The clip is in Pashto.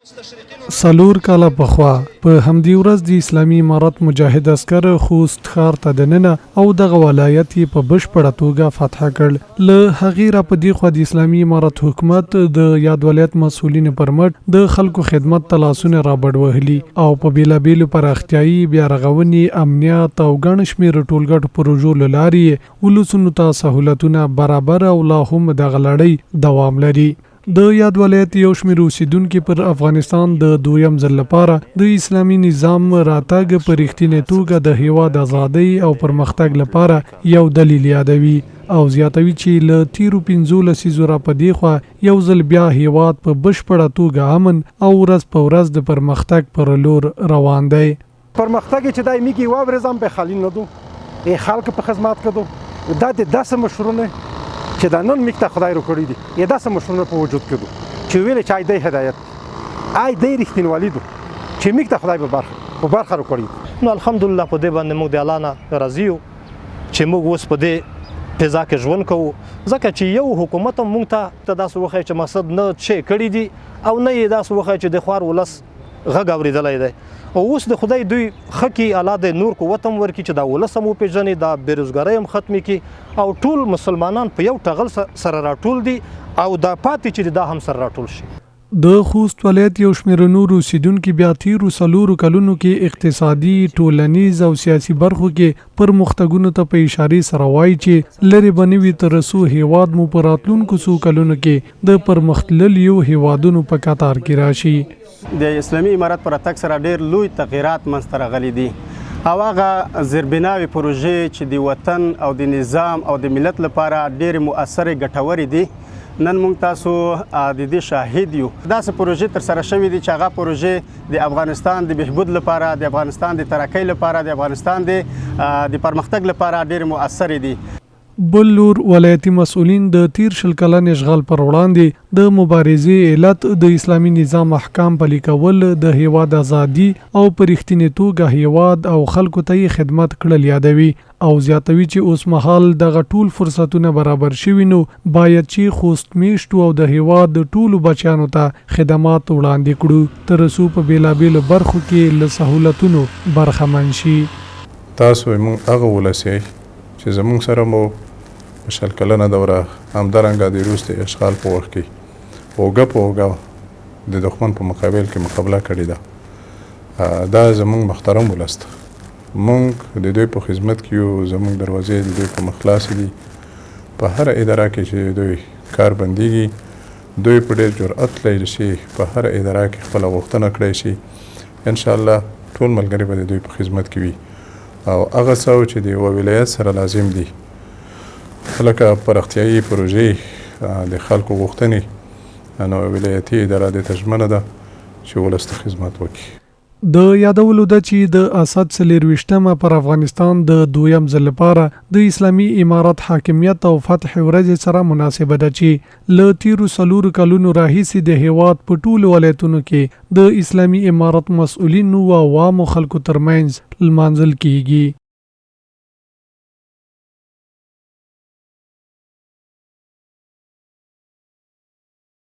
سلور کاله پخوا په همدې ورځ د اسلامي امارت مجاهد عسکر خوست ښار ته دننه او دغه ولایت یې په بشپړه توګه فتح کړ. له هغې را په دې خوا د اسلامي امارت حکومت د یاد ولایت مسؤلینو پر مټ د خلکو خدمت ته لاسونه رابډ وهلي او په بېلابېلو پراختیایي بیا رغونې امنیت او ګڼ شمېر ټولګټو پروژو له لارې ولسونو ته سهولتونه برابر او لا هم دغه لړۍ دوام لري. د یاد ولایت یو شمېر اوسیدونکي پر افغانستان د دویم ځل لپاره د اسلامي نظام راتګ په رښتینې توګه د هیواد ازادۍ او پرمختګ لپاره یو دلیل یادوي او زیاتوي چې له تیرو 15 لسیزو را په دې خوا یو ځل بیا هیواد په بشپړه توګه امن او ورځ په ورځ د پرمختګ پر لور روان دی. پرمختګ چې دای میږي وابرزم به خالی نه دو خلک په خدمت کړو دا د داسې مشرونه چې دا نن میکته خدای رو کړی دي یا داسې مشرونه په وجود کې دو چې ویل چې دی هدایت دی رښتینوالي دو چې میکته خدای په برخه رو کړی. نو الحمدلله په دې باندې موږ د الله نه راضي یو چې موږ اوس په دې فضا کې ژوند کوو ځکه چې یو حکومت هم موږ ته داسې وښایي چې مقصد نه چې کړي دي او نه یې داسې وښایي چې د خوار ولس غږ اورېدلی دی او اوس د خدای دوی ښه کړي الله د نور قوت هم ورکړي چې دا ولس هم وپېژني دا بېروزګارۍ هم ختمې کړي او ټول مسلمانان په یو ټغل سره راټول دي او دا پاتې چې دا هم سره راټول شي. د خوست ولایت یو شمېر نور اوسیدونکي بیا تیرو 4 کلونو کې اقتصادي ټولنیز او سیاسي برخو کې پرمختګونو ته په اشارې سره وایي چې لرې بنوي تر څو هیواد مو په راتلونکو څو کلونو کې د پرمختللیو هیوادونو په کتار کې راشي. د اسلامي امارت پر راتګ سره ډېر لوی تغیرات منځته راغلي دي او هغه زیربناوي پروژې چې د وطن او د نظام او د ملت لپاره ډېرې مؤثرې ګټورې دي نن موږ تاسو د دې شاهد یو. داسې پروژې ترسره شوي دي چې هغه پروژې د افغانستان د بهبود لپاره د افغانستان د ترقۍ لپاره د افغانستان د پرمختګ لپاره ډېرې مؤثرې دي. بل لور ولایتي مسؤلین د تیر شل کلن اشغال پر وړاندې د مبارزې علت د اسلامي نظام احکام پلي کول د هیواد ازادي او په رښتینې توګه هیواد او خلکو ته خدمت کړل یادوي او زیاتوي چې اوس مهال دغه ټول فرصتونه برابر شوي نو باید چې خوست میشتو او د هیواد د ټولو بچیانو ته خدمات وړاندې کړو تر څو په بیلابیلو برخو کې له سهولتونو برخمن شي. تاسو موږ هغه ولسی چې زموږ سره مو شل کلنه دوره همدارنګه د روس د اشغال په وخت کې اوږه په اوږه د دښمن په مقابل کې مقابله کړې ده. دا زموږ محترم ولس ده موږ د دوی په خدمت کې یو زموږ دروازې د دوی په مخ خلاصې دي په هره اداره کې چې دوی کار بندیږي دوی په ډېر جرأت لري چې په هره اداره کې خپله غوښتنه کړی شي انشاءالله ټول ملګري به د دوی په خدمت کې وي او هغه څه چې د یوه ولایت سره لازم دي لکه پراختیایي پروژې د خلکو غوښتنې نو ولایتي اداره د تجمنه ده چې ولس ته خدمت وکړي. د یادولو ده چې د اسد 24مه پر افغانستان د دویم ځل لپاره د اسلامي امارت حاکمیت او فتح ورځ سره مناسبه ده چې له تیرو 4 کلونو راهیسې د هیواد په ټولو ولایتونو کې د اسلامي امارت مسؤلینو او عوامو خلکو ترمنځ لمانځل کیږي.